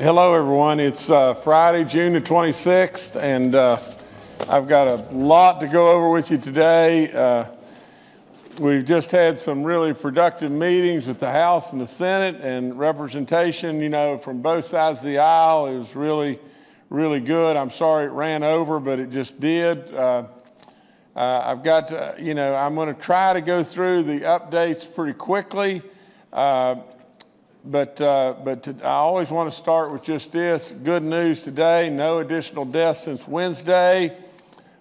Hello, everyone. It's Friday, June the 26th, and I've got a lot to go over with you today. We've just had some really productive meetings with the House and the Senate, and representation, from both sides of the aisle. It was really, really good. I'm sorry it ran over, but it just did. I've got to, I'm going to try to go through the updates pretty quickly. But I always want to start with just this. Good news today, no additional deaths since Wednesday.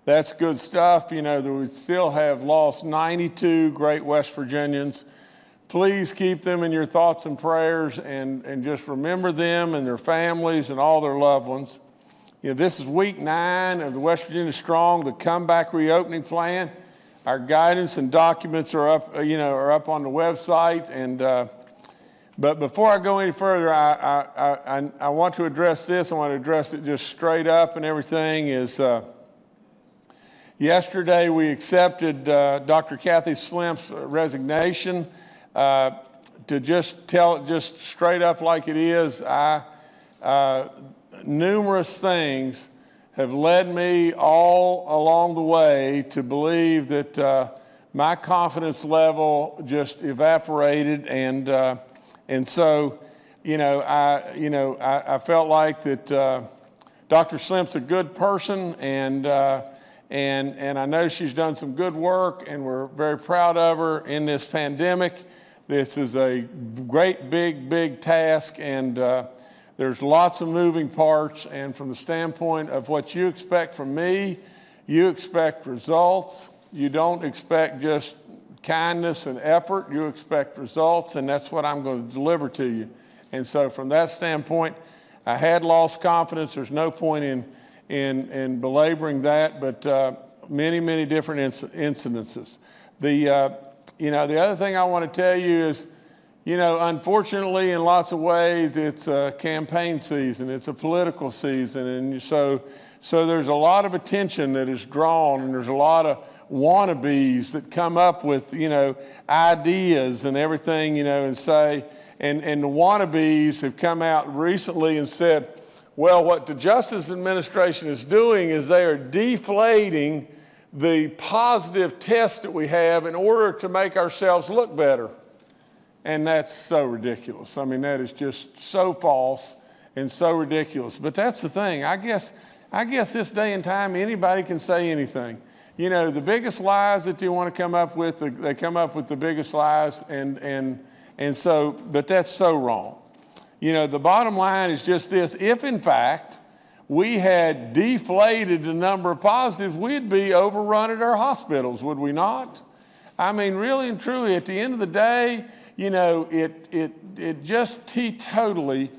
That's good stuff. That we still have lost 92 great West Virginians. Please keep them in your thoughts and prayers and just remember them and their families and all their loved ones. This is week 9 of the West Virginia Strong, the comeback reopening plan. Our guidance and documents are up, are up on the website. But before I go any further, I want to address this. I want to address it just straight up and everything. Yesterday we accepted Dr. Kathy Slimp's resignation. To just tell it just straight up like it is, numerous things have led me all along the way to believe that my confidence level just evaporated, and so, I felt like that Dr. Slimp's a good person, and I know she's done some good work, and we're very proud of her in this pandemic. This is a great, big task, and there's lots of moving parts. And from the standpoint of what you expect from me, you expect results. You don't expect just kindness and effort. You expect results, and that's what I'm going to deliver to you. And so from that standpoint, I had lost confidence. There's no point in belaboring that, but many different incidences. The other thing I want to tell you is, unfortunately, in lots of ways, it's a campaign season. It's a political season, and so there's a lot of attention that is drawn, and there's a lot of wannabes that come up with, ideas and everything, and say, and the wannabes have come out recently and said, well, what the Justice Administration is doing is they are deflating the positive test that we have in order to make ourselves look better. And that's so ridiculous. I mean, that is just so false and so ridiculous. But that's the thing. I guess this day and time, anybody can say anything. The biggest lies that you want to come up with, they come up with the biggest lies, and so, but that's so wrong. The bottom line is just this: if in fact we had deflated the number of positives, we'd be overrun at our hospitals, would we not? I mean, really and truly, at the end of the day, it just teetotally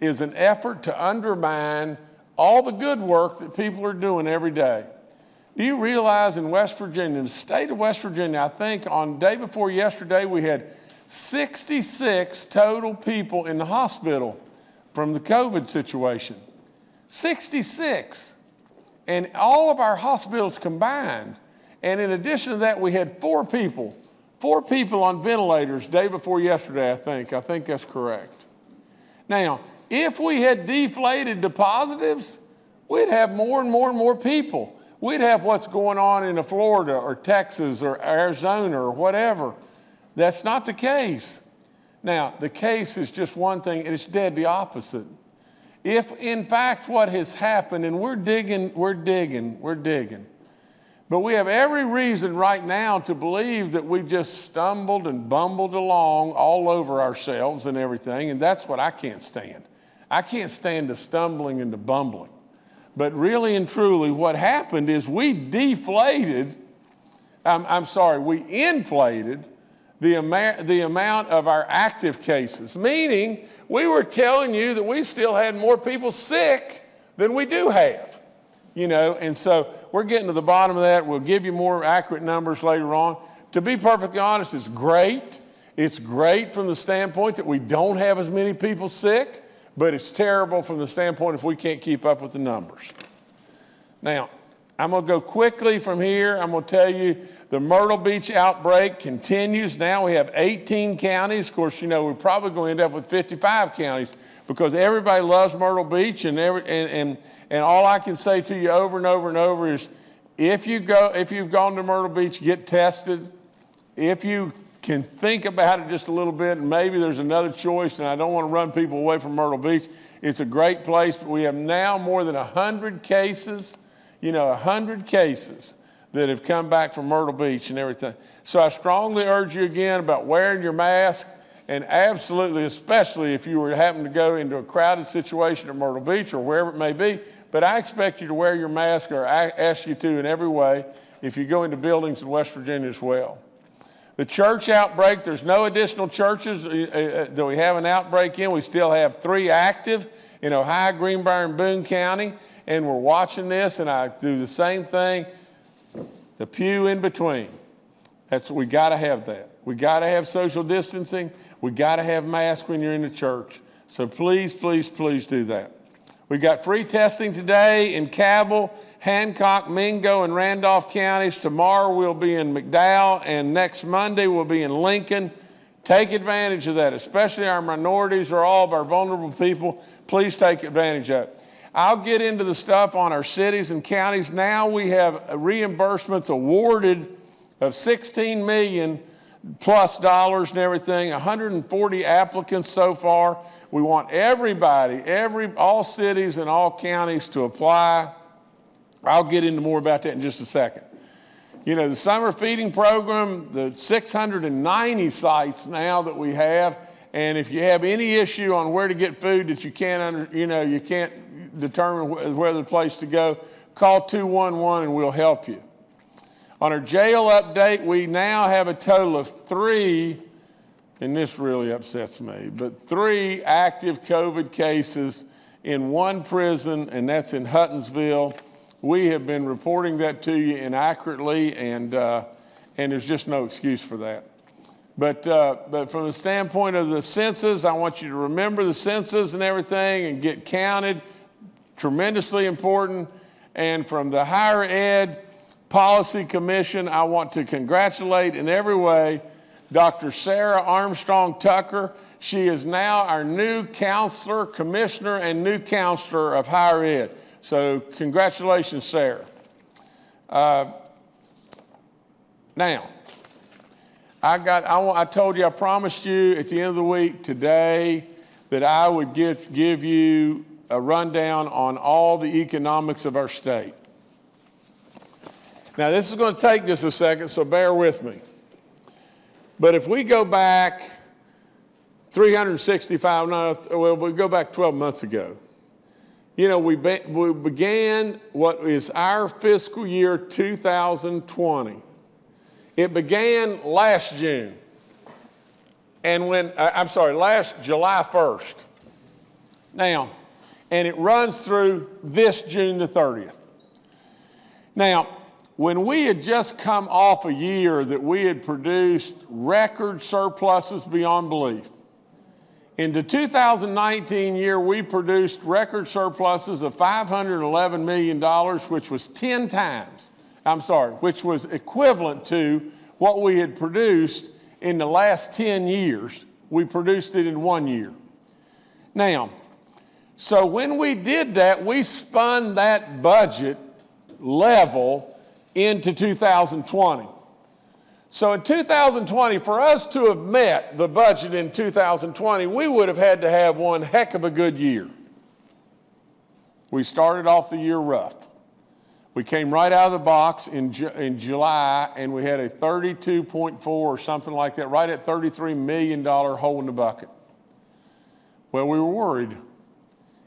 is an effort to undermine all the good work that people are doing every day. Do you realize in West Virginia, in the state of West Virginia, I think on the day before yesterday, we had 66 total people in the hospital from the COVID situation. 66. And all of our hospitals combined. And in addition to that, we had 4 people on ventilators day before yesterday, I think. I think that's correct. Now, if we had deflated the positives, we'd have more and more people. We'd have what's going on in Florida or Texas or Arizona or whatever. That's not the case. Now, the case is just one thing, and it's dead the opposite. If, in fact, what has happened, and we're digging, but we have every reason right now to believe that we just stumbled and bumbled along all over ourselves and everything, and that's what I can't stand. I can't stand the stumbling and the bumbling. But really and truly, what happened is we inflated the amount of our active cases, meaning we were telling you that we still had more people sick than we do have, and so we're getting to the bottom of that. We'll give you more accurate numbers later on. To be perfectly honest, it's great. It's great from the standpoint that we don't have as many people sick, but it's terrible from the standpoint if we can't keep up with the numbers. Now, I'm going to go quickly from here. I'm going to tell you the Myrtle Beach outbreak continues. Now we have 18 counties. Of course, we're probably going to end up with 55 counties. because everybody loves Myrtle Beach, and all I can say to you over and over and over is, if you've gone to Myrtle Beach, get tested. If you can think about it just a little bit, and maybe there's another choice, and I don't want to run people away from Myrtle Beach. It's a great place, but we have now more than 100 cases, 100 cases that have come back from Myrtle Beach and everything. So I strongly urge you again about wearing your mask, and absolutely, especially if you were having to go into a crowded situation at Myrtle Beach or wherever it may be, but I expect you to wear your mask, or I ask you to in every way, if you go into buildings in West Virginia as well. The church outbreak, there's no additional churches that we have an outbreak in. We still have 3 active in Ohio, Greenbrier, and Boone County, and we're watching this, and I do the same thing. The pew in between. We got to have that. We got to have social distancing. We got to have masks when you're in the church. So please, please, please do that. We got free testing today in Cabell, Hancock, Mingo, and Randolph counties. Tomorrow we'll be in McDowell, and next Monday we'll be in Lincoln. Take advantage of that, especially our minorities or all of our vulnerable people. Please take advantage of it. I'll get into the stuff on our cities and counties. Now we have reimbursements awarded of $16 million plus dollars and everything, 140 applicants so far. We want everybody, all cities and all counties to apply. I'll get into more about that in just a second. The summer feeding program, the 690 sites now that we have, and if you have any issue on where to get food that you can't, you can't determine where the place to go, call 211 and we'll help you. On our jail update, we now have a total of 3, and this really upsets me, but 3 active COVID cases in one prison, and that's in Huttonsville. We have been reporting that to you inaccurately, and there's just no excuse for that. But from the standpoint of the census, I want you to remember the census and everything and get counted. Tremendously important. And from the Higher Ed Policy Commission, I want to congratulate in every way Dr. Sarah Armstrong Tucker. She is now our new counselor, commissioner, and new counselor of higher ed. So congratulations, Sarah. Now, I told you, I promised you at the end of the week today that I would give you a rundown on all the economics of our state. Now, this is going to take just a second, so bear with me. But if we go back we go back 12 months ago. We began what is our fiscal year 2020. It began last June. And last July 1st. Now, and it runs through this June the 30th. Now, when we had just come off a year that we had produced record surpluses beyond belief, in the 2019 year, we produced record surpluses of $511 million, which was equivalent to what we had produced in the last 10 years. We produced it in 1 year. Now, so when we did that, we spun that budget level into 2020. So in 2020, for us to have met the budget in 2020, we would have had to have one heck of a good year. We started off the year rough. We came right out of the box in July, and we had a 32.4 or something like that, right at $33 million hole in the bucket. Well, we were worried.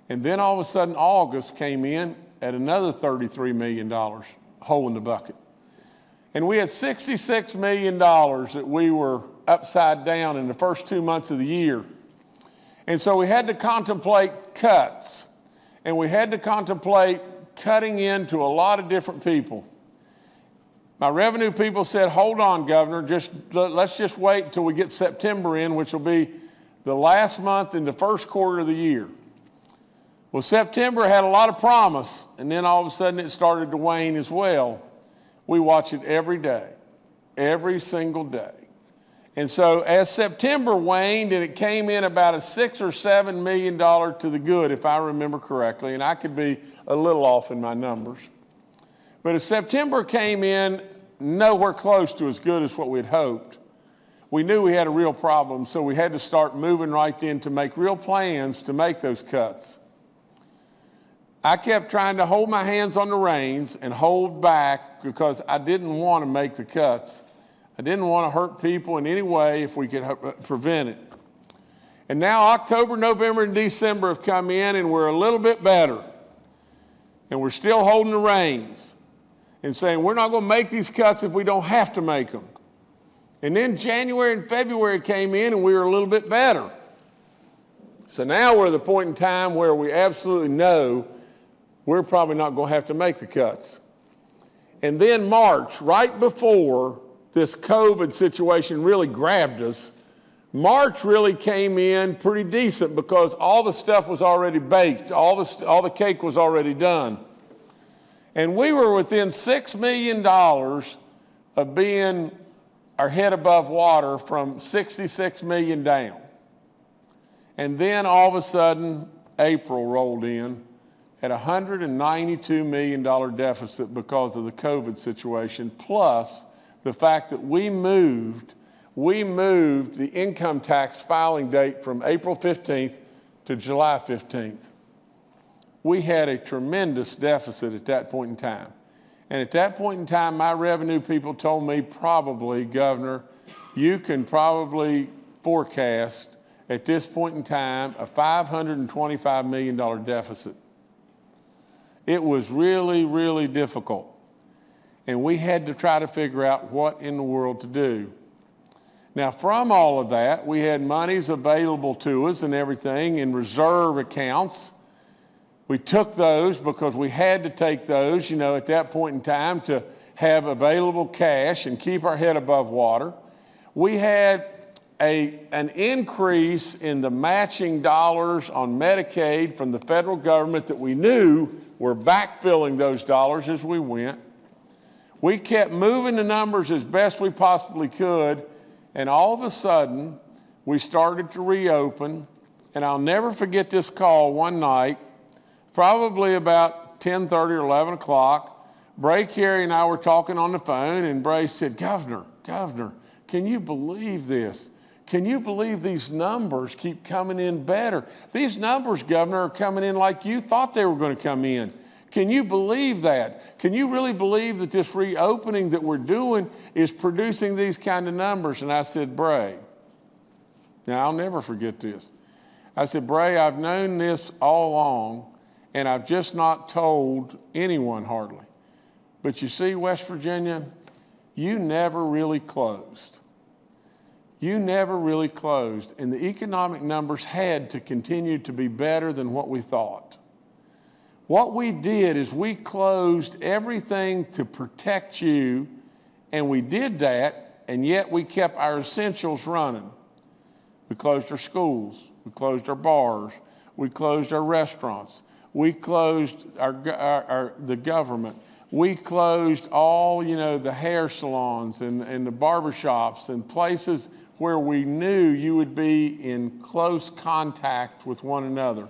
And then all of a sudden, August came in at another $33 million hole in the bucket. And we had $66 million that we were upside down in the first 2 months of the year. And so we had to contemplate cuts. And we had to contemplate cutting into a lot of different people. My revenue people said, hold on, Governor, let's just wait until we get September in, which will be the last month in the first quarter of the year. Well, September had a lot of promise, and then all of a sudden it started to wane as well. We watch it every day, every single day. And so as September waned, and it came in about a $6 or $7 million to the good, if I remember correctly, and I could be a little off in my numbers. But as September came in, nowhere close to as good as what we had hoped, we knew we had a real problem, so we had to start moving right in to make real plans to make those cuts. I kept trying to hold my hands on the reins and hold back because I didn't want to make the cuts. I didn't want to hurt people in any way if we could prevent it. And now October, November, and December have come in, and we're a little bit better. And we're still holding the reins and saying we're not going to make these cuts if we don't have to make them. And then January and February came in, and we were a little bit better. So now we're at the point in time where we absolutely know we're probably not going to have to make the cuts. And then March, right before this COVID situation really grabbed us, March really came in pretty decent because all the stuff was already baked. All the cake was already done. And we were within $6 million of being our head above water from $66 million down. And then all of a sudden, April rolled in at a $192 million deficit because of the COVID situation, plus the fact that we moved the income tax filing date from April 15th to July 15th. We had a tremendous deficit at that point in time. And at that point in time, my revenue people told me, probably, Governor, you can probably forecast at this point in time a $525 million deficit. It was really, really difficult. And we had to try to figure out what in the world to do. Now, from all of that, we had monies available to us and everything in reserve accounts. We took those because we had to take those, at that point in time to have available cash and keep our head above water. We had an increase in the matching dollars on Medicaid from the federal government that we knew were backfilling those dollars as we went. We kept moving the numbers as best we possibly could, and all of a sudden, we started to reopen, and I'll never forget this call one night, probably about 10:30 or 11 o'clock. Bray Carey and I were talking on the phone, and Bray said, Governor, can you believe this? Can you believe these numbers keep coming in better? These numbers, Governor, are coming in like you thought they were going to come in. Can you believe that? Can you really believe that this reopening that we're doing is producing these kind of numbers? And I said, Bray, now I'll never forget this. I said, Bray, I've known this all along, and I've just not told anyone hardly. But you see, West Virginia, you never really closed. You never really closed, and the economic numbers had to continue to be better than what we thought. What we did is we closed everything to protect you, and we did that, and yet we kept our essentials running. We closed our schools, we closed our bars, we closed our restaurants, we closed the government, we closed all, the hair salons and the barbershops and places where we knew you would be in close contact with one another.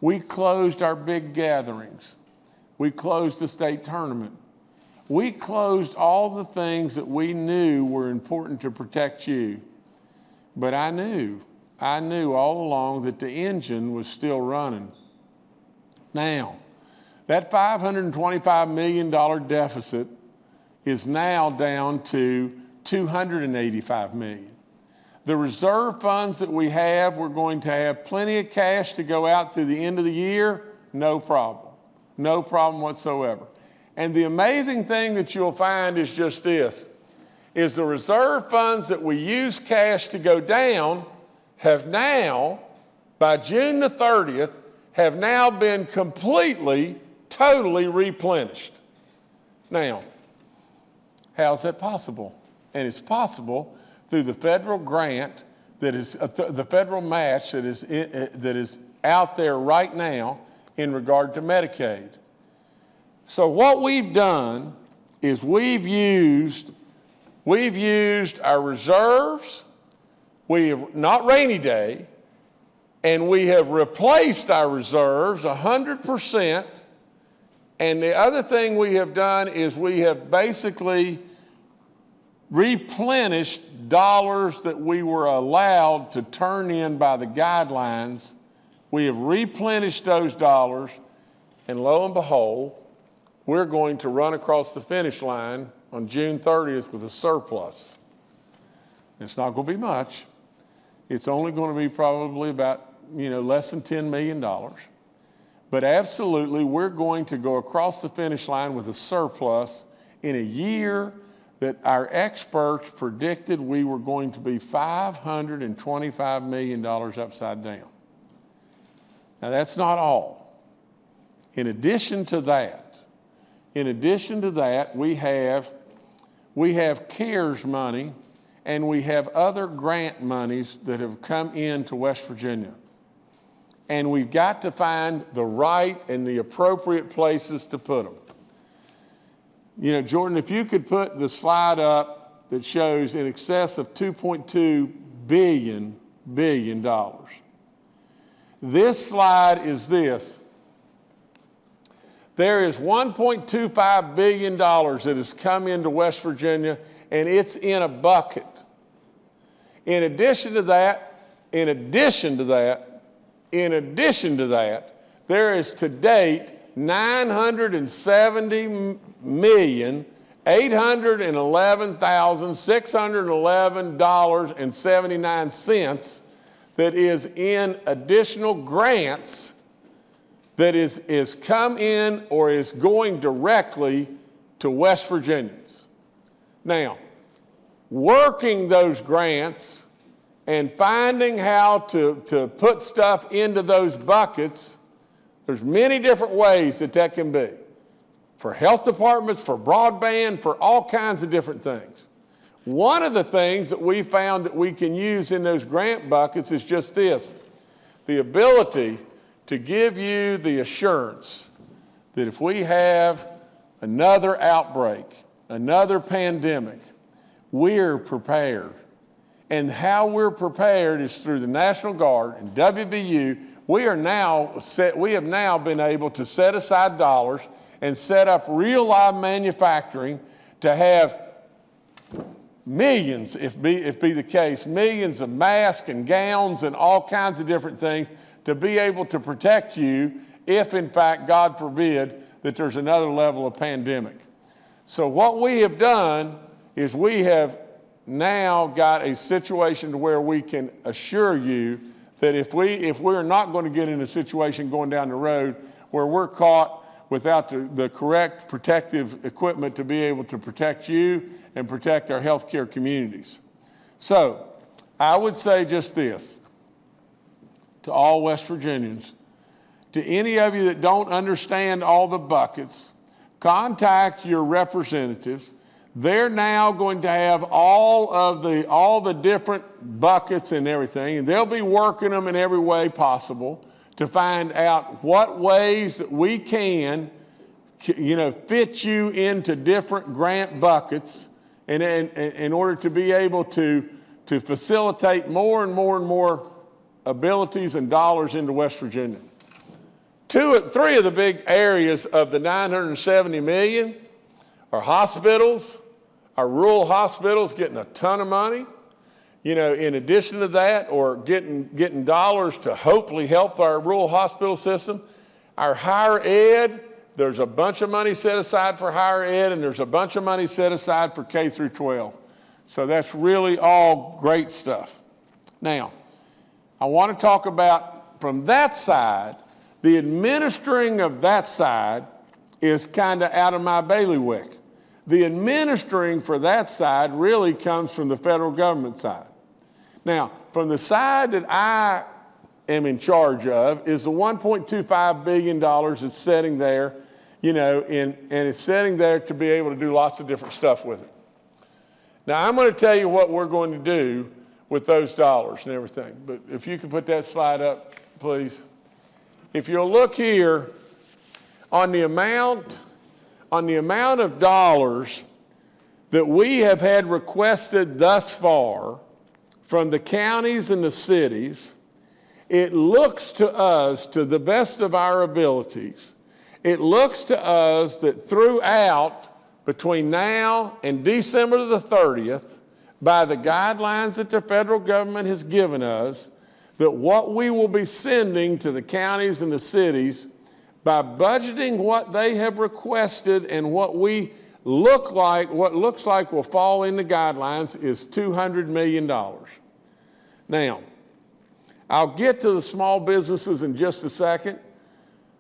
We closed our big gatherings. We closed the state tournament. We closed all the things that we knew were important to protect you. But I knew all along that the engine was still running. Now, that $525 million deficit is now down to $285 million. The reserve funds that we have, we're going to have plenty of cash to go out through the end of the year, no problem. No problem whatsoever. And the amazing thing that you'll find is just this, is the reserve funds that we use cash to go down have now, by June the 30th, have now been completely, totally replenished. Now, how's that possible? And it's possible through the federal grant that is the federal match that is out there right now in regard to Medicaid. So what we've done is we've used our reserves We have, not rainy day, and we have replaced our reserves 100%. And the other thing we have done is we have basically replenished dollars that we were allowed to turn in by the guidelines. We have replenished those dollars, and lo and behold, we're going to run across the finish line on June 30th with a surplus. It's not going to be much. It's only going to be probably about, less than $10 million. But absolutely, we're going to go across the finish line with a surplus in a year that our experts predicted we were going to be $525 million upside down. Now, that's not all. In addition to that, we have CARES money, and we have other grant monies that have come into West Virginia. And we've got to find the right and the appropriate places to put them. Jordan, if you could put the slide up that shows in excess of $2.2 billion. This slide is this. There is $1.25 billion that has come into West Virginia, and it's in a bucket. In addition to that, there is to date $970,811,611.79 that is in additional grants that is come in or is going directly to West Virginians. Now, working those grants and finding how to put stuff into those buckets, there's many different ways that can be. For health departments, for broadband, for all kinds of different things. One of the things that we found that we can use in those grant buckets is just this: the ability to give you the assurance that if we have another outbreak, another pandemic, we're prepared. And how we're prepared is through the National Guard and WVU. We have now been able to set aside dollars and set up real live manufacturing to have millions, if be the case, millions of masks and gowns and all kinds of different things to be able to protect you if, in fact, God forbid, that there's another level of pandemic. So what we have done is we have now got a situation to where we can assure you that if we're not going to get in a situation going down the road where we're caught without the correct protective equipment to be able to protect you and protect our healthcare communities. So I would say just this to all West Virginians: to any of you that don't understand all the buckets, contact your representatives. They're now going to have all the different buckets and everything, and they'll be working them in every way possible to find out what ways that we can, fit you into different grant buckets, and in order to be able to facilitate more and more and more abilities and dollars into West Virginia. Three of the big areas of the $970 million are hospitals. Our rural hospitals getting a ton of money. In addition to that, or getting dollars to hopefully help our rural hospital system. Our higher ed, there's a bunch of money set aside for higher ed, and there's a bunch of money set aside for K through 12. So that's really all great stuff. Now, I want to talk about, from that side, the administering of that side is kind of out of my bailiwick. The administering for that side really comes from the federal government side. Now, from the side that I am in charge of is the $1.25 billion that's sitting there, and it's sitting there to be able to do lots of different stuff with it. Now, I'm going to tell you what we're going to do with those dollars and everything. But if you could put that slide up, please. If you'll look here on the amount of dollars that we have had requested thus far from the counties and the cities, it looks to us, to the best of our abilities, it looks to us that throughout, between now and December the 30th, by the guidelines that the federal government has given us, that what we will be sending to the counties and the cities, by budgeting what they have requested and what looks like will fall in the guidelines, is $200 million. Now, I'll get to the small businesses in just a second.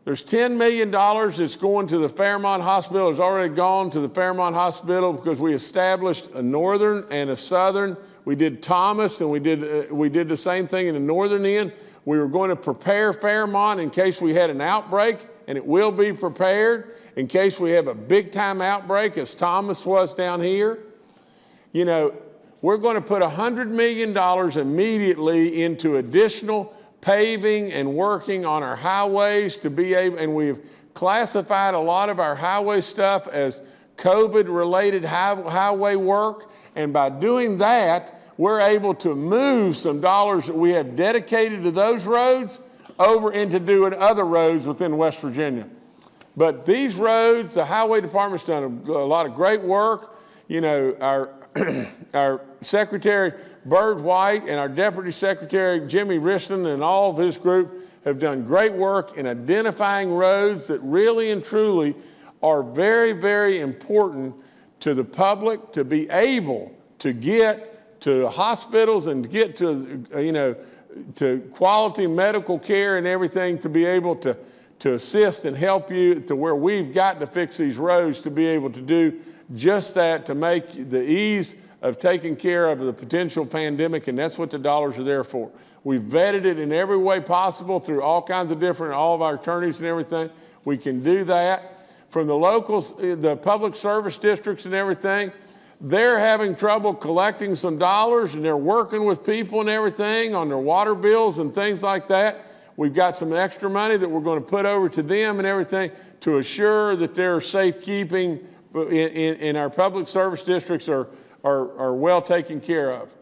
There's $10 million that's going to the Fairmont Hospital. It's already gone to the Fairmont Hospital because we established a northern and a southern. We did Thomas, and we did the same thing in the northern end. We were going to prepare Fairmont in case we had an outbreak, and it will be prepared in case we have a big-time outbreak, as Thomas was down here. You know, we're going to put $100 million immediately into additional paving and working on our highways to be able, and we've classified a lot of our highway stuff as COVID-related highway work, and by doing that, we're able to move some dollars that we have dedicated to those roads over into doing other roads within West Virginia. But these roads, the highway department's done a lot of great work. You know, our Secretary Bird White and our Deputy Secretary Jimmy Rishton and all of his group have done great work in identifying roads that really and truly are very, very important to the public to be able to get to hospitals and get to, to quality medical care and everything, to be able to assist and help you to where we've got to fix these roads to be able to do just that, to make the ease of taking care of the potential pandemic, and that's what the dollars are there for. We've vetted it in every way possible through all kinds of different, all of our attorneys and everything. We can do that. From the locals, the public service districts and everything, they're having trouble collecting some dollars, and they're working with people and everything on their water bills and things like that. We've got some extra money that we're going to put over to them and everything to assure that their safekeeping in our public service districts are well taken care of.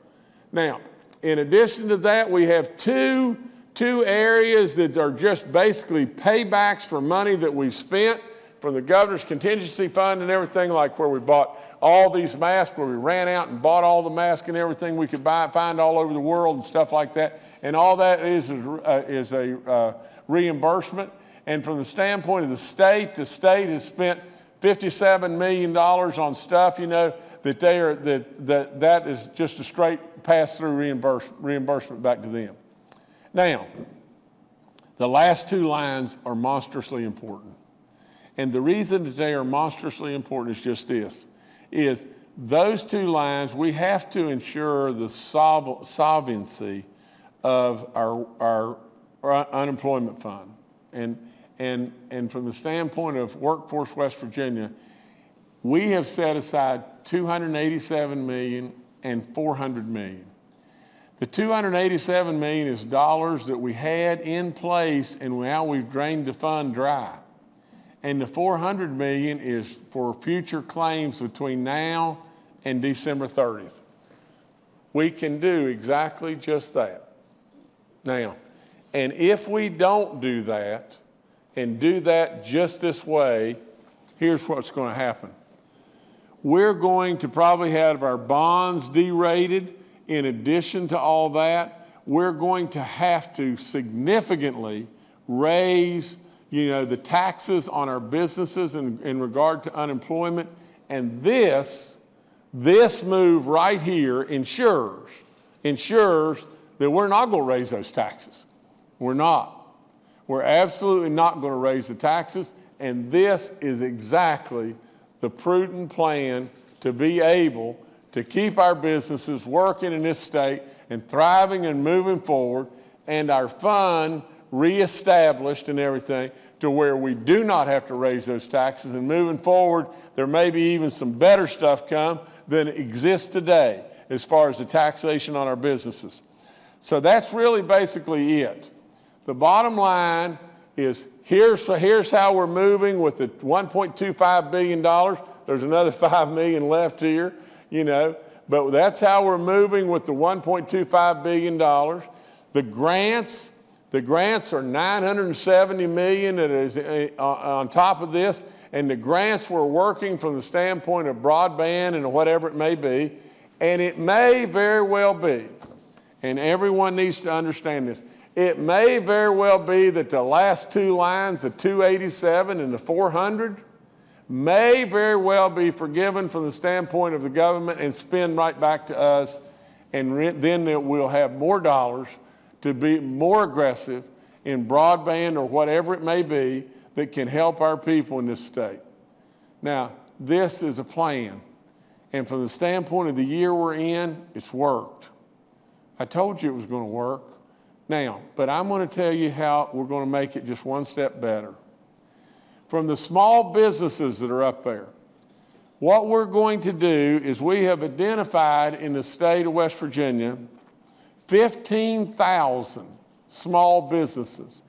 Now, in addition to that, we have two areas that are just basically paybacks for money that we spent from the governor's contingency fund and everything, like where we bought all these masks, where we ran out and bought all the masks and everything we could find all over the world and stuff like that. And all that is a reimbursement. And from the standpoint of the state has spent $57 million on stuff, that is just a straight pass-through reimbursement back to them. Now, the last two lines are monstrously important. And the reason that they are monstrously important is just this, is those two lines, we have to ensure the solvency of our unemployment fund. And from the standpoint of Workforce West Virginia, we have set aside $287 million and $400 million. The $287 million is dollars that we had in place, and now we've drained the fund dry. And the $400 million is for future claims between now and December 30th. We can do exactly just that. Now, and if we don't do that, and do that just this way, here's what's going to happen. We're going to probably have our bonds derated. In addition to all that, we're going to have to significantly raise, the taxes on our businesses in regard to unemployment. And this move right here ensures that we're not going to raise those taxes. We're not. We're absolutely not going to raise the taxes, and this is exactly the prudent plan to be able to keep our businesses working in this state and thriving and moving forward, and our fund reestablished and everything to where we do not have to raise those taxes, and moving forward, there may be even some better stuff come than exists today as far as the taxation on our businesses. So that's really basically it. The bottom line is here's how we're moving with the $1.25 billion. There's another $5 million left here. but that's how we're moving with the $1.25 billion. The grants are $970 million that is on top of this, and the grants we're working from the standpoint of broadband and whatever it may be, and it may very well be, and everyone needs to understand this, it may very well be that the last two lines, the 287 and the 400, may very well be forgiven from the standpoint of the government and spend right back to us, and then we'll have more dollars to be more aggressive in broadband or whatever it may be that can help our people in this state. Now, this is a plan, and from the standpoint of the year we're in, it's worked. I told you it was going to work. Now, but I'm going to tell you how we're going to make it just one step better. From the small businesses that are up there, what we're going to do is we have identified in the state of West Virginia 15,000 small businesses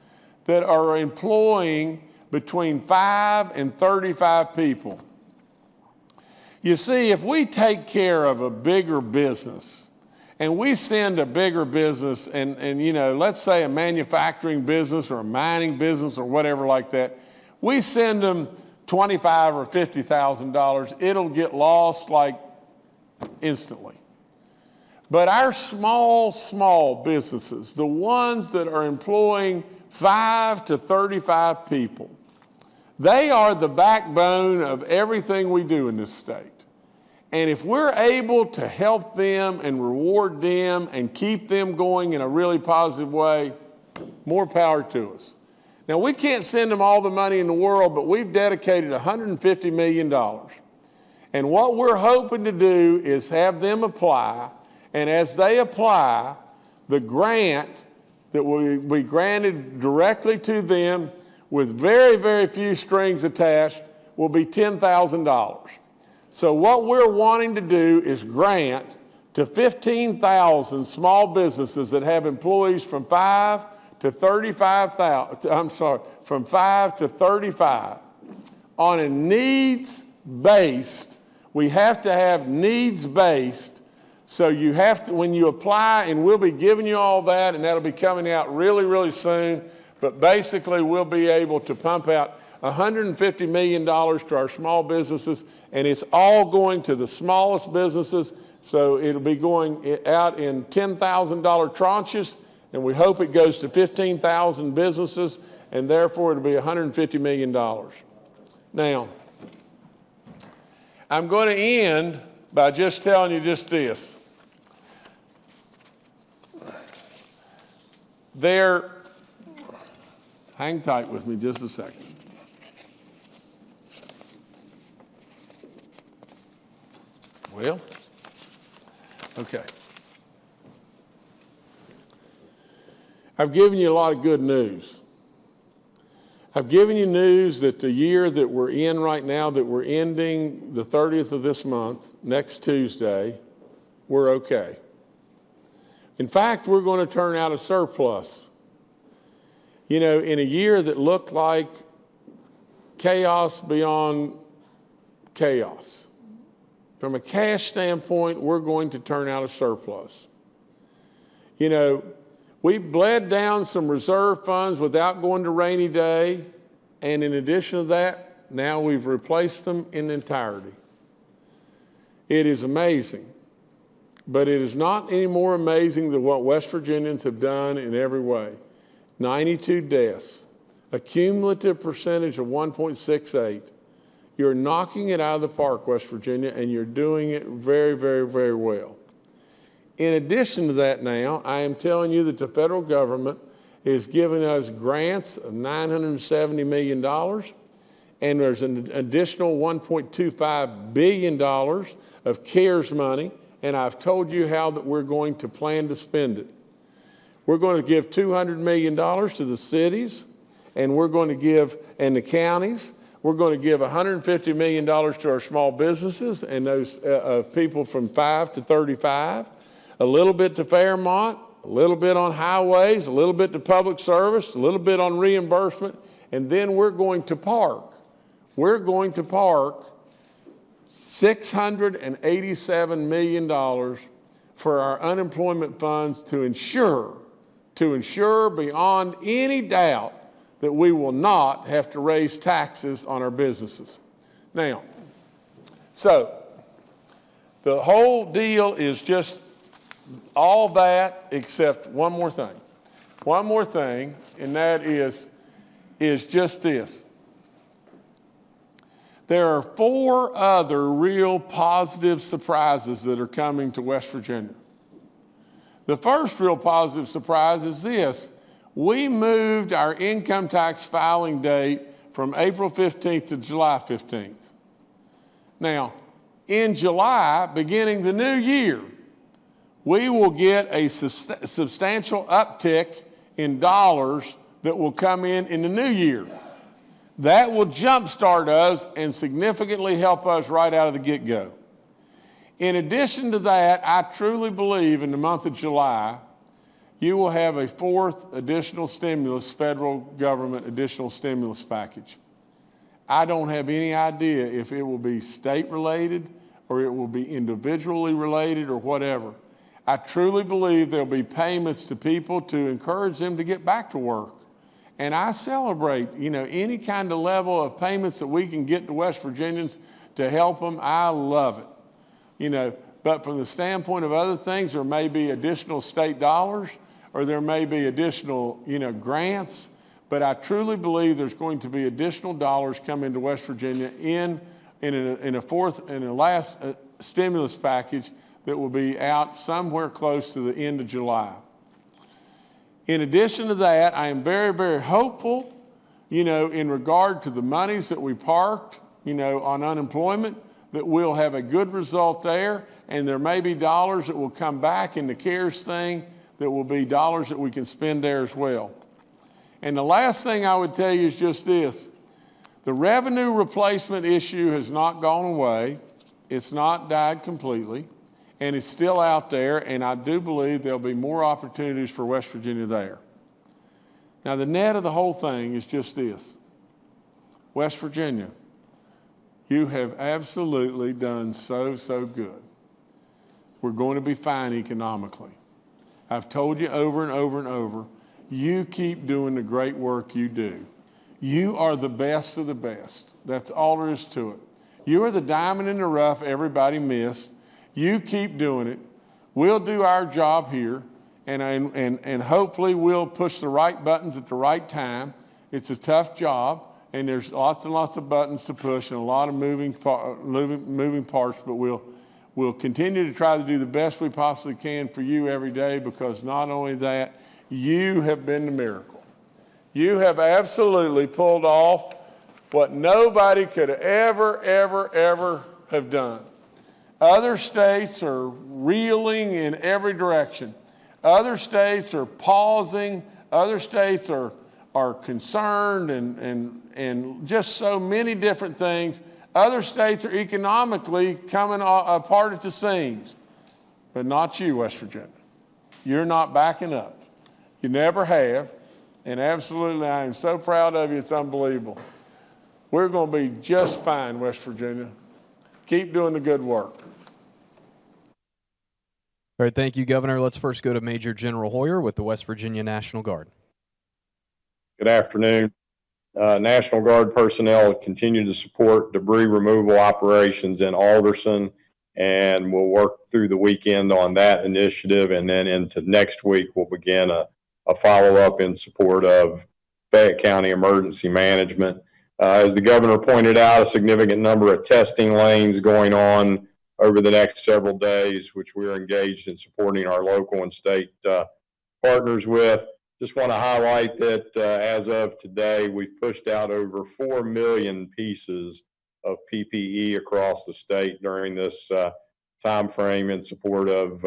that are employing between 5 and 35 people. You see, if we take care of a bigger business, and we send a bigger business and you know, let's say a manufacturing business or a mining business or whatever like that, we send them $25,000 or $50,000, it'll get lost like instantly. But our small businesses, the ones that are employing 5 to 35 people, they are the backbone of everything we do in this state. And if we're able to help them and reward them and keep them going in a really positive way, more power to us. Now, we can't send them all the money in the world, but we've dedicated $150 million. And what we're hoping to do is have them apply, and as they apply, the grant that will be granted directly to them with very, very few strings attached will be $10,000. So what we're wanting to do is grant to 15,000 small businesses that have employees from 5 to 35,000, from 5 to 35 on a needs-based. We have to have needs-based, so you have to, when you apply, and we'll be giving you all that, and that'll be coming out really, really soon, but basically we'll be able to pump out $150 million to our small businesses, and it's all going to the smallest businesses, so it'll be going out in $10,000 tranches, and we hope it goes to 15,000 businesses, and therefore it'll be $150 million. Now, I'm going to end by just telling you just this. Hang tight with me just a second. Well, okay. I've given you a lot of good news. I've given you news that the year that we're in right now, that we're ending the 30th of this month, next Tuesday, we're okay. In fact, we're going to turn out a surplus. You know, in a year that looked like chaos beyond chaos. From a cash standpoint, we're going to turn out a surplus. You know, we bled down some reserve funds without going to rainy day, and in addition to that, now we've replaced them in entirety. It is amazing, but it is not any more amazing than what West Virginians have done in every way. 92 deaths, a cumulative percentage of 1.68. You're knocking it out of the park, West Virginia, and you're doing it very, very, very well. In addition to that now, I am telling you that the federal government is giving us grants of $970 million, and there's an additional $1.25 billion of CARES money, and I've told you how that we're going to plan to spend it. We're going to give $200 million to the cities, and we're going to give, and the counties. We're going to give $150 million to our small businesses and those people from 5 to 35, a little bit to Fairmont, a little bit on highways, a little bit to public service, a little bit on reimbursement, and then we're going to park. We're going to park $687 million for our unemployment funds to ensure beyond any doubt that we will not have to raise taxes on our businesses. Now, so the whole deal is just all that except one more thing. One more thing, and that is just this. There are 4 other real positive surprises that are coming to West Virginia. The first real positive surprise is this. We moved our income tax filing date from April 15th to July 15th. Now, in July, beginning the new year, we will get a substantial uptick in dollars that will come in the new year. That will jumpstart us and significantly help us right out of the get-go. In addition to that, I truly believe in the month of July, you will have a 4th additional stimulus, federal government additional stimulus package. I don't have any idea if it will be state-related or it will be individually related or whatever. I truly believe there'll be payments to people to encourage them to get back to work. And I celebrate, any kind of level of payments that we can get to West Virginians to help them. I love it. But from the standpoint of other things, there may be additional state dollars or there may be additional, grants. But I truly believe there's going to be additional dollars coming to West Virginia in the last stimulus package that will be out somewhere close to the end of July. In addition to that, I am very, very hopeful, in regard to the monies that we parked, on unemployment, that we'll have a good result there, and there may be dollars that will come back in the CARES thing that will be dollars that we can spend there as well. And the last thing I would tell you is just this. The revenue replacement issue has not gone away. It's not died completely, and it's still out there, and I do believe there'll be more opportunities for West Virginia there. Now, the net of the whole thing is just this. West Virginia, you have absolutely done so good. We're going to be fine economically. I've told you over and over and over, you keep doing the great work you do. You are the best of the best. That's all there is to it. You are the diamond in the rough everybody missed. You keep doing it. We'll do our job here, and hopefully we'll push the right buttons at the right time. It's a tough job, and there's lots and lots of buttons to push and a lot of moving parts, but we'll continue to try to do the best we possibly can for you every day, because not only that, you have been the miracle. You have absolutely pulled off what nobody could ever have done. Other states are reeling in every direction. Other states are pausing. Other states are concerned and just so many different things. Other states are economically coming apart at the seams. But not you, West Virginia. You're not backing up. You never have. And absolutely, I am so proud of you, it's unbelievable. We're going to be just fine, West Virginia. Keep doing the good work. All right, thank you, Governor. Let's first go to Major General Hoyer with the West Virginia National Guard. Good afternoon. National Guard personnel continue to support debris removal operations in Alderson, and we'll work through the weekend on that initiative, and then into next week we'll begin a follow-up in support of Fayette County Emergency Management. As the governor pointed out, a significant number of testing lanes going on over the next several days, which we're engaged in supporting our local and state partners with. Just want to highlight that as of today, we've pushed out over 4 million pieces of PPE across the state during this time frame in support of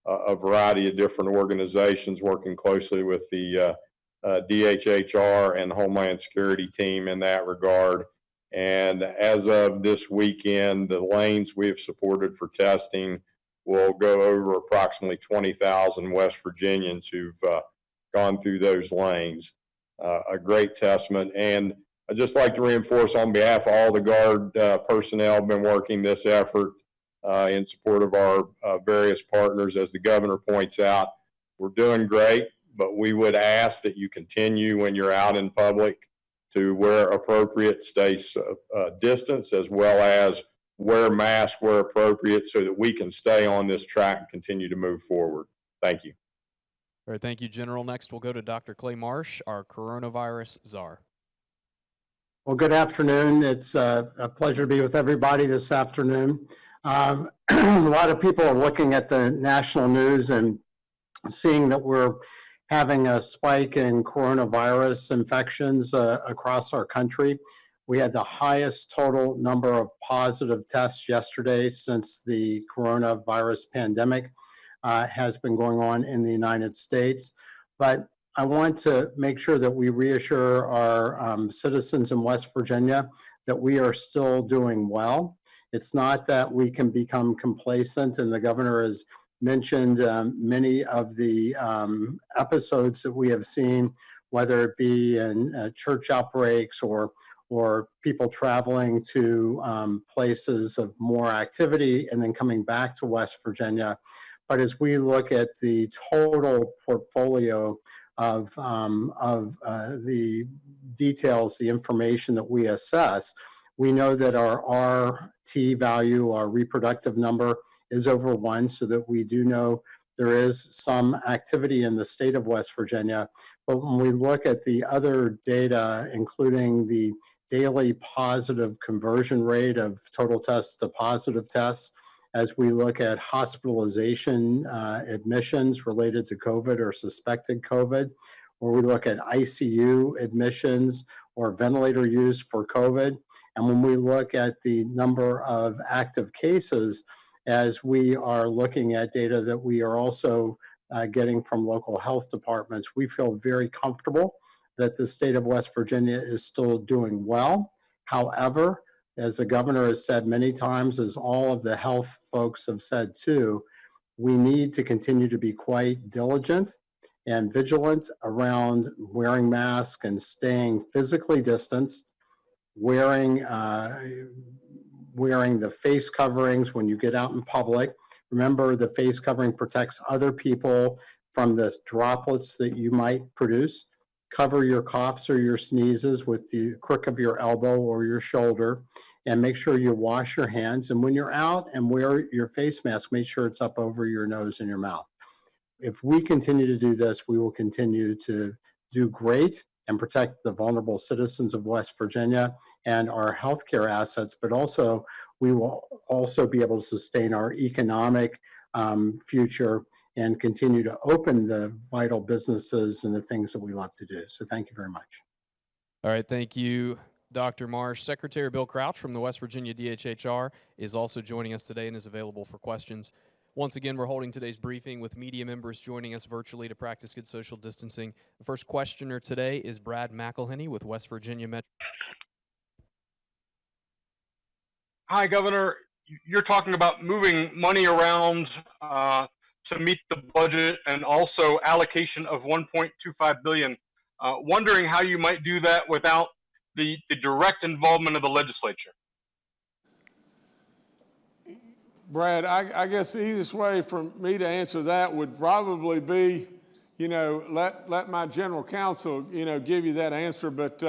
a variety of different organizations working closely with the DHHR and Homeland Security team in that regard. And as of this weekend, the lanes we have supported for testing will go over approximately 20,000 West Virginians who've gone through those lanes. A great testament. And I'd just like to reinforce on behalf of all the Guard personnel have been working this effort in support of our various partners. As the governor points out, we're doing great, but we would ask that you continue when you're out in public to wear appropriate, stay distance, as well as wear masks where appropriate, so that we can stay on this track and continue to move forward. Thank you. All right, thank you, General. Next, we'll go to Dr. Clay Marsh, our coronavirus czar. Well, good afternoon. It's a pleasure to be with everybody this afternoon. A lot of people are looking at the national news and seeing that we're having a spike in coronavirus infections across our country. We had the highest total number of positive tests yesterday since the coronavirus pandemic has been going on in the United States. But I want to make sure that we reassure our citizens in West Virginia that we are still doing well. It's not that we can become complacent, and the governor has mentioned many of the episodes that we have seen, whether it be in church outbreaks or people traveling to places of more activity and then coming back to West Virginia. But as we look at the total portfolio of the details, the information that we assess, we know that our RT value, our reproductive number, is over 1, so that we do know there is some activity in the state of West Virginia. But when we look at the other data, including the daily positive conversion rate of total tests to positive tests, as we look at hospitalization admissions related to COVID or suspected COVID, or we look at ICU admissions or ventilator use for COVID, and when we look at the number of active cases, as we are looking at data that we are also getting from local health departments, we feel very comfortable that the state of West Virginia is still doing well. However, as the governor has said many times, as all of the health folks have said too, we need to continue to be quite diligent and vigilant around wearing masks and staying physically distanced, wearing the face coverings when you get out in public. Remember, the face covering protects other people from the droplets that you might produce. Cover your coughs or your sneezes with the crook of your elbow or your shoulder, and make sure you wash your hands. And when you're out and wear your face mask, make sure it's up over your nose and your mouth. If we continue to do this, we will continue to do great and protect the vulnerable citizens of West Virginia and our healthcare assets, but also we will also be able to sustain our economic future and continue to open the vital businesses and the things that we love to do. So thank you very much. All right, thank you, Dr. Marsh. Secretary Bill Crouch from the West Virginia DHHR is also joining us today and is available for questions. Once again, we're holding today's briefing with media members joining us virtually to practice good social distancing. The first questioner today is Brad McElhenney with West Virginia Metro. Hi, Governor. You're talking about moving money around to meet the budget and also allocation of $1.25 billion. Wondering how you might do that without the direct involvement of the legislature. Brad, I guess the easiest way for me to answer that would probably be, let my general counsel, give you that answer. But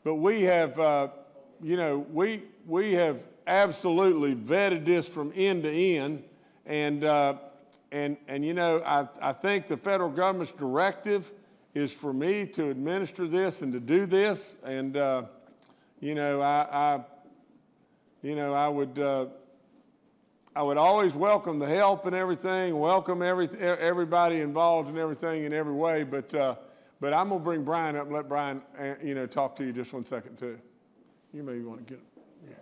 we have, we have absolutely vetted this from end to end, and I think the federal government's directive is for me to administer this and to do this, and I would always welcome the help and everything, welcome everybody involved in everything in every way, but I'm gonna bring Brian up and let Brian, talk to you just 1 second too. You maybe want to get him. Yeah.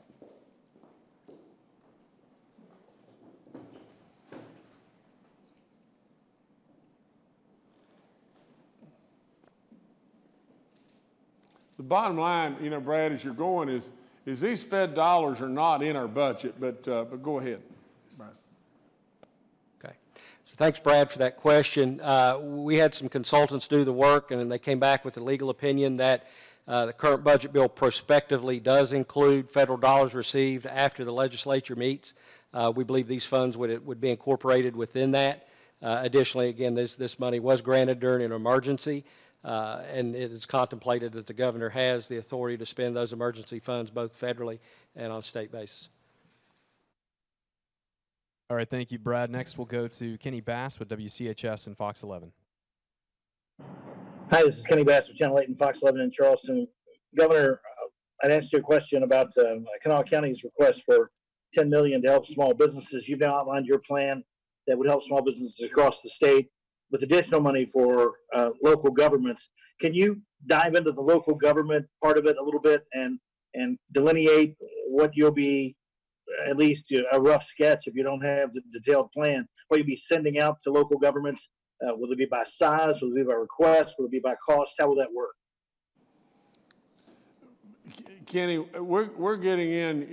The bottom line, Brad, as you're going is these Fed dollars are not in our budget, but go ahead, Brian. Okay. So thanks, Brad, for that question. We had some consultants do the work, and they came back with a legal opinion that The current budget bill prospectively does include federal dollars received after the legislature meets. We believe these funds would be incorporated within that. Additionally, again, this money was granted during an emergency, and it is contemplated that the governor has the authority to spend those emergency funds both federally and on a state basis. All right, thank you, Brad. Next, we'll go to Kenny Bass with WCHS and Fox 11. Hi, this is Kenny Bass with Channel 8 and Fox 11 in Charleston. Governor, I'd asked you a question about Kanawha County's request for $10 million to help small businesses. You've now outlined your plan that would help small businesses across the state with additional money for local governments. Can you dive into the local government part of it a little bit and delineate what you'll be, at least a rough sketch if you don't have the detailed plan, what you'll be sending out to local governments? Will it be by size? Will it be by request? Will it be by cost? How will that work? Kenny, we're getting in,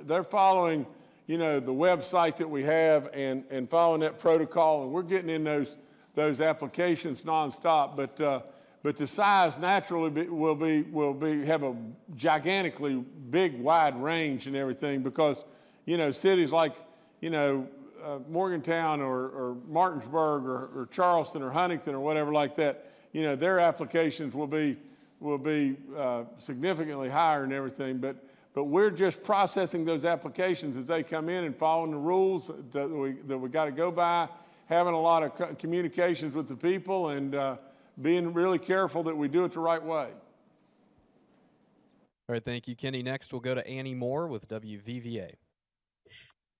they're following, the website that we have and following that protocol, and we're getting in those applications nonstop. But the size naturally will have a gigantically big, wide range and everything because, cities like, Morgantown or Martinsburg or Charleston or Huntington or whatever like that, their applications will be significantly higher and everything. But we're just processing those applications as they come in and following the rules that we got to go by, having a lot of communications with the people and being really careful that we do it the right way. All right, thank you, Kenny. Next, we'll go to Annie Moore with WVVA.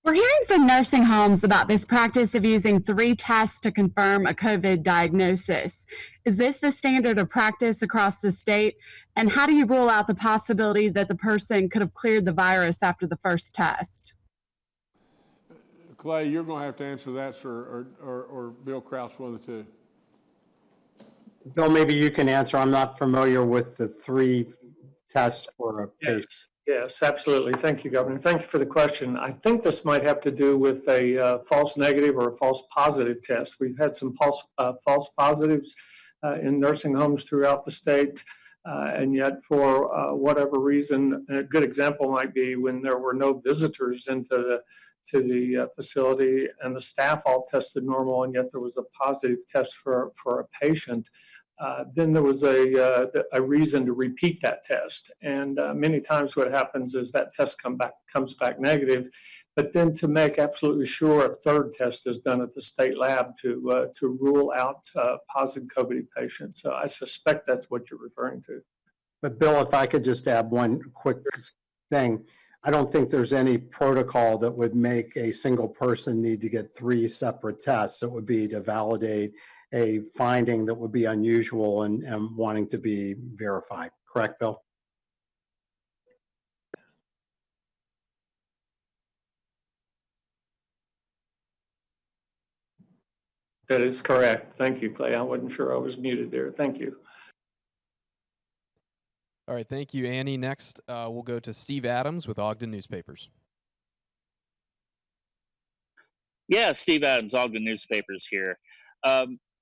We're hearing from nursing homes about this practice of using 3 tests to confirm a COVID diagnosis. Is this the standard of practice across the state? And how do you rule out the possibility that the person could have cleared the virus after the first test? Clay, you're going to have to answer that, sir, or Bill Crouch, one of the two. Bill, maybe you can answer. I'm not familiar with the 3 tests for a patient. Yes, absolutely. Thank you, Governor. Thank you for the question. I think this might have to do with a false negative or a false positive test. We've had some false positives in nursing homes throughout the state, and yet for whatever reason, a good example might be when there were no visitors into the facility and the staff all tested normal, and yet there was a positive test for a patient. Then there was a reason to repeat that test. And many times what happens is that test comes back negative, but then to make absolutely sure a 3rd test is done at the state lab to rule out positive COVID patients. So I suspect that's what you're referring to. But Bill, if I could just add one quick thing. I don't think there's any protocol that would make a single person need to get 3 separate tests. It would be to validate a finding that would be unusual and wanting to be verified. Correct, Bill? That is correct. Thank you, Clay. I wasn't sure I was muted there. Thank you. All right, thank you, Annie. Next, we'll go to Steve Adams with Ogden Newspapers. Yeah, Steve Adams, Ogden Newspapers here.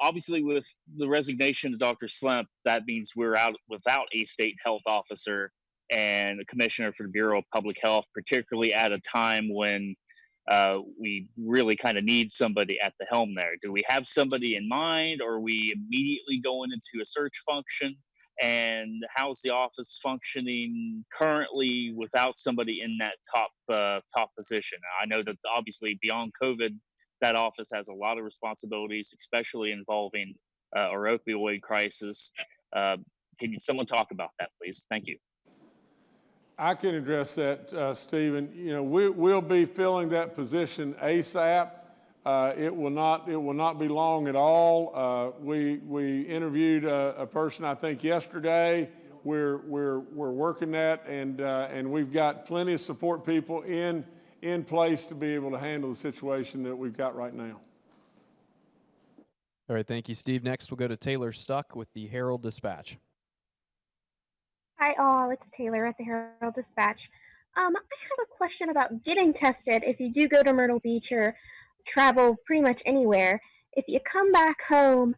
Obviously, with the resignation of Dr. Slemp, that means we're out without a state health officer and a commissioner for the Bureau of Public Health, particularly at a time when we really kind of need somebody at the helm there. Do we have somebody in mind, or are we immediately going into a search function? And how's the office functioning currently without somebody in that top position? I know that obviously beyond COVID, that office has a lot of responsibilities, especially involving our opioid crisis. Can someone talk about that, please? Thank you. I can address that, Stephen. We'll be filling that position ASAP. It will not be long at all. We interviewed a person, I think, yesterday. We're working that, and we've got plenty of support people in place to be able to handle the situation that we've got right now. All right, thank you, Steve. Next, we'll go to Taylor Stuck with the Herald-Dispatch. Hi all, it's Taylor at the Herald-Dispatch. I have a question about getting tested if you do go to Myrtle Beach or travel pretty much anywhere. If you come back home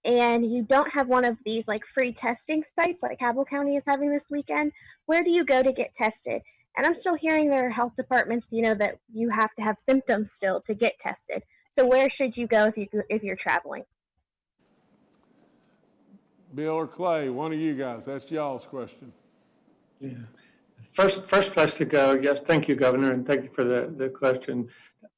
and you don't have one of these like free testing sites like Cabell County is having this weekend, where do you go to get tested? And I'm still hearing there are health departments, that you have to have symptoms still to get tested. So where should you go if you're traveling? Bill or Clay, one of you guys. That's y'all's question. Yeah. First place to go, yes, thank you, Governor, and thank you for the question.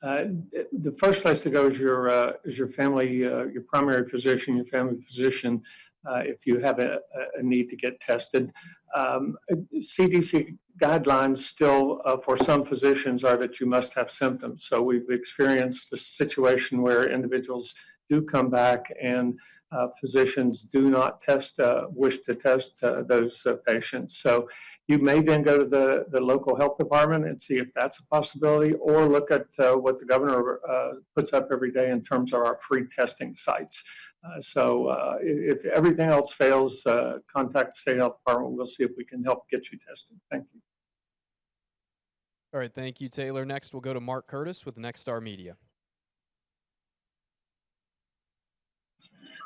The first place to go is your family, your primary physician, your family physician, if you have a need to get tested. CDC guidelines still, for some physicians, are that you must have symptoms. So we've experienced a situation where individuals do come back and physicians do not wish to test those patients. So you may then go to the local health department and see if that's a possibility, or look at what the governor puts up every day in terms of our free testing sites. So if everything else fails, contact the state health department. We'll see if we can help get you tested. Thank you. All right, thank you, Taylor. Next, we'll go to Mark Curtis with Next Star Media.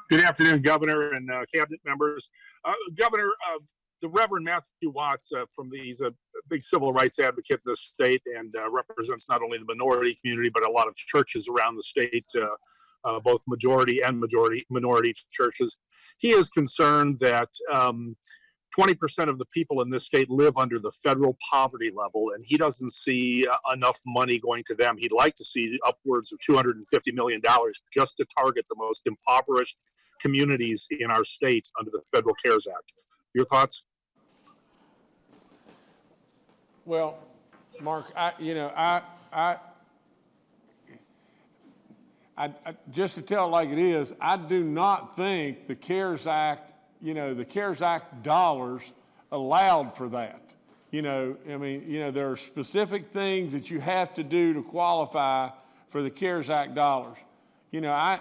Good afternoon, Governor and cabinet members. Governor, the Reverend Matthew Watts he's a big civil rights advocate in the state and represents not only the minority community, but a lot of churches around the state, both majority and minority churches. He is concerned that 20% of the people in this state live under the federal poverty level, and he doesn't see enough money going to them. He'd like to see upwards of $250 million just to target the most impoverished communities in our state under the Federal CARES Act. Your thoughts? Well, Mark, just to tell it like it is, I do not think the CARES Act, the CARES Act dollars allowed for that. There are specific things that you have to do to qualify for the CARES Act dollars. I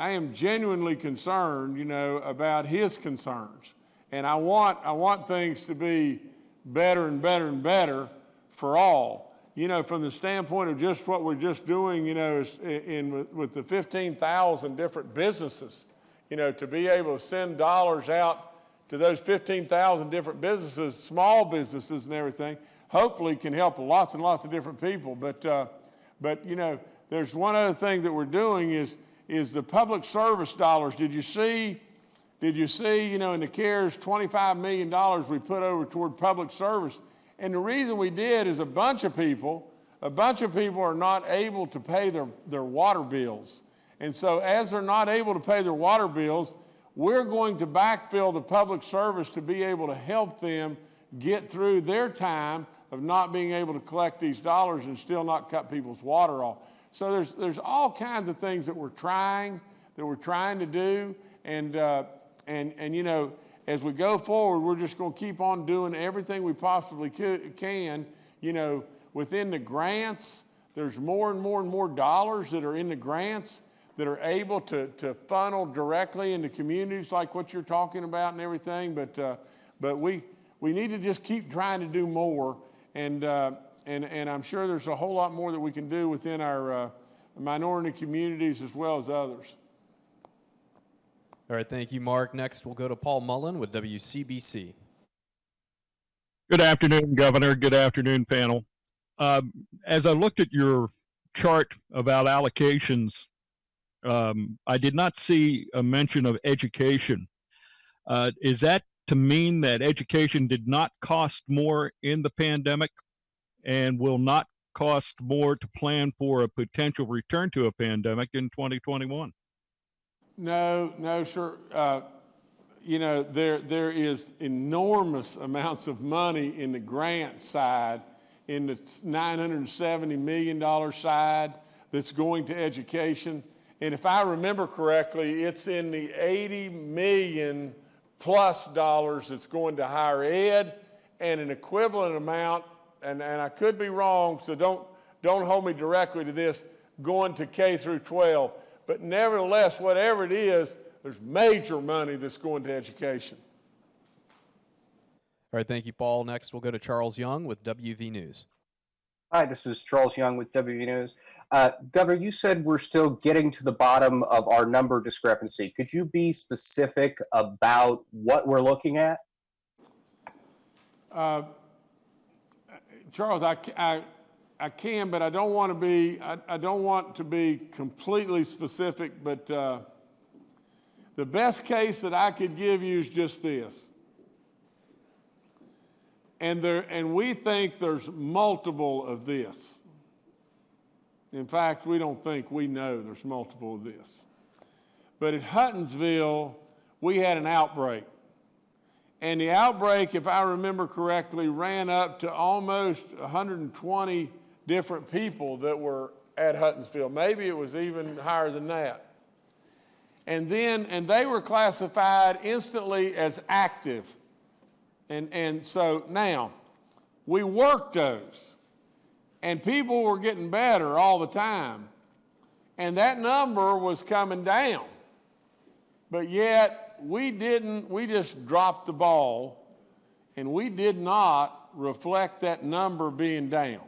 am genuinely concerned, about his concerns. And I want things to be better and better and better for all. From the standpoint of just what we're just doing, with the 15,000 different businesses, to be able to send dollars out to those 15,000 different businesses, small businesses and everything, hopefully can help lots and lots of different people. But there's one other thing that we're doing is the public service dollars. Did you see, in the CARES, $25 million we put over toward public service? And the reason we did is a bunch of people are not able to pay their water bills. And so as they're not able to pay their water bills, we're going to backfill the public service to be able to help them get through their time of not being able to collect these dollars and still not cut people's water off. So there's all kinds of things that we're trying to do. And as we go forward, we're just going to keep on doing everything we possibly can. Within the grants, there's more and more and more dollars that are in the grants that are able to funnel directly into communities like what you're talking about and everything. But we need to just keep trying to do more. And I'm sure there's a whole lot more that we can do within our minority communities as well as others. All right, thank you, Mark. Next, we'll go to Paul Mullen with WCBC. Good afternoon, Governor. Good afternoon, panel. As I looked at your chart about allocations, I did not see a mention of education. Is that to mean that education did not cost more in the pandemic and will not cost more to plan for a potential return to a pandemic in 2021? No, sir. There is enormous amounts of money in the grant side, in the $970 million side that's going to education. And if I remember correctly, it's in the $80 million plus dollars that's going to higher ed, and an equivalent amount, and I could be wrong, so don't hold me directly to this, going to K through 12. But nevertheless, whatever it is, there's major money that's going to education. All right, thank you, Paul. Next, we'll go to Charles Young with WV News. Hi, this is Charles Young with WV News. Governor, you said we're still getting to the bottom of our number discrepancy. Could you be specific about what we're looking at? Charles, I can, but I don't want to be. I don't want to be completely specific. But the best case that I could give you is just this. And we think there's multiple of this. In fact, we don't think, we know there's multiple of this. But at Huttonsville, we had an outbreak. And the outbreak, if I remember correctly, ran up to almost 120 different people that were at Huttonsville. Maybe it was even higher than that. And they were classified instantly as active. And so now, we worked those, and people were getting better all the time, and that number was coming down. But yet, we just dropped the ball, and we did not reflect that number being down.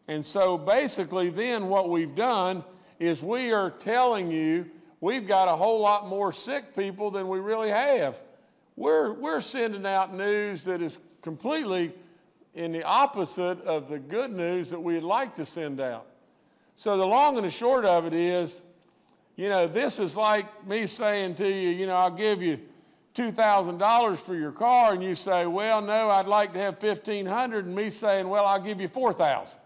And so basically then what we've done is we are telling you we've got a whole lot more sick people than we really have. We're sending out news that is completely in the opposite of the good news that we'd like to send out. So the long and the short of it is, this is like me saying to you, I'll give you $2,000 for your car, and you say, well, no, I'd like to have $1,500, and me saying, well, I'll give you $4,000.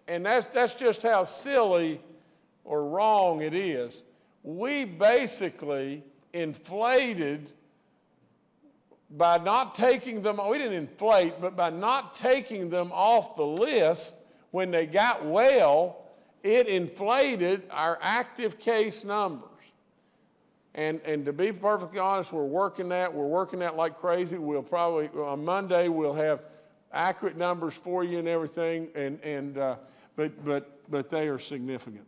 And that's just how silly or wrong it is. We basically inflated by not taking them, we didn't inflate, but by not taking them off the list when they got well, it inflated our active case numbers. And to be perfectly honest, we're working that like crazy. We'll probably, on Monday, we'll have accurate numbers for you and everything, but they are significant.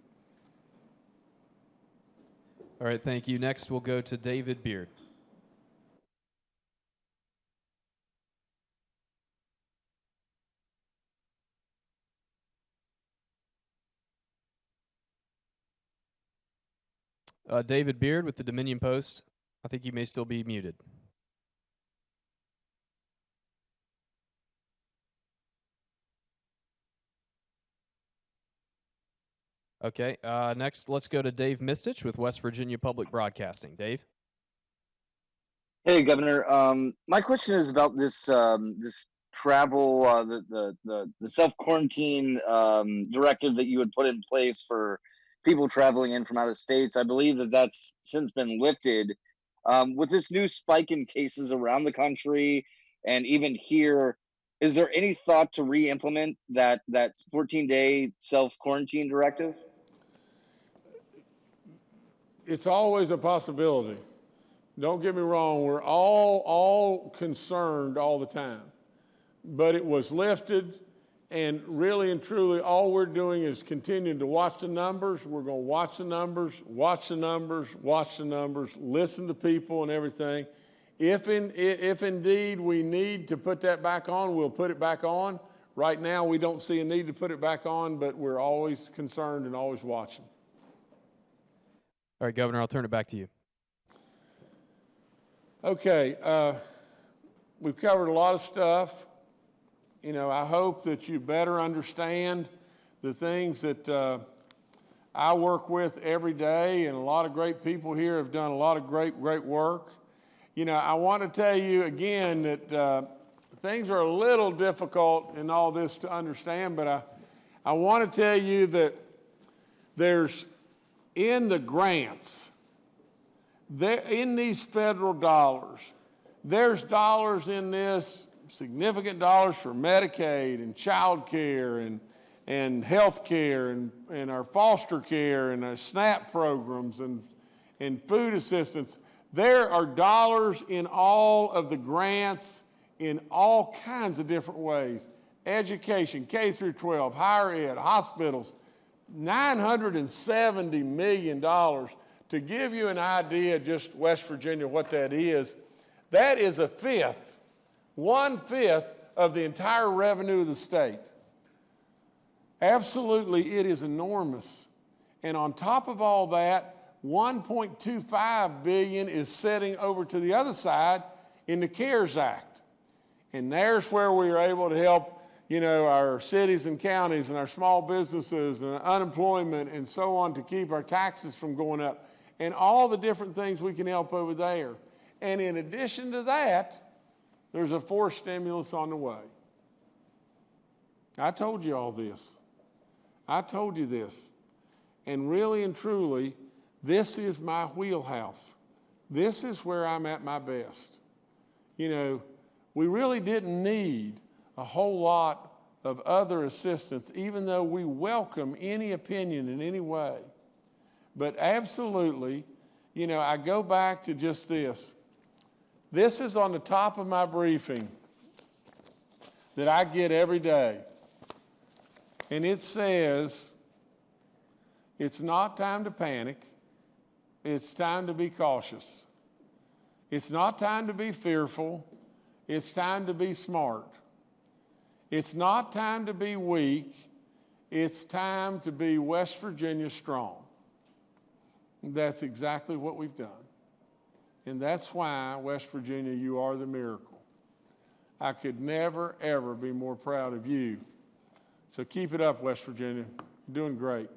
All right, thank you. Next, we'll go to David Beard. David Beard with the Dominion Post. I think you may still be muted. Okay, next let's go to Dave Mistich with West Virginia Public Broadcasting. Dave? Hey, Governor. My question is about this this travel, the self-quarantine directive that you had put in place for people traveling in from out of states. I believe that that's since been lifted. With this new spike in cases around the country and even here, is there any thought to re-implement that 14-day self-quarantine directive? It's always a possibility. Don't get me wrong, we're all concerned all the time. But it was lifted, and really and truly all we're doing is continuing to watch the numbers. We're going to watch the numbers, listen to people and everything. If indeed we need to put that back on, we'll put it back on. Right now we don't see a need to put it back on, but we're always concerned and always watching. All right, Governor, I'll turn it back to you. Okay, we've covered a lot of stuff. I hope that you better understand the things that I work with every day, and a lot of great people here have done a lot of great work. I want to tell you again that things are a little difficult in all this to understand, but I want to tell you that there's, in the grants, in these federal dollars, there's dollars in this, significant dollars for Medicaid and child care and health care and our foster care and our SNAP programs and food assistance. There are dollars in all of the grants in all kinds of different ways. Education, K through 12, higher ed, hospitals, $970 million. To give you an idea, just West Virginia, what that is a fifth, 1/5 of the entire revenue of the state. Absolutely, it is enormous. And on top of all that, $1.25 billion is sitting over to the other side in the CARES Act. And there's where we are able to help, our cities and counties and our small businesses and unemployment and so on to keep our taxes from going up and all the different things we can help over there. And in addition to that, there's a fourth stimulus on the way. I told you all this. I told you this. And really and truly, this is my wheelhouse. This is where I'm at my best. We really didn't need a whole lot of other assistance, even though we welcome any opinion in any way. But absolutely, I go back to just this. This is on the top of my briefing that I get every day. And it says, it's not time to panic. It's time to be cautious. It's not time to be fearful. It's time to be smart. It's not time to be weak. It's time to be West Virginia strong. That's exactly what we've done. And that's why, West Virginia, you are the miracle. I could never, ever be more proud of you. So keep it up, West Virginia. You're doing great.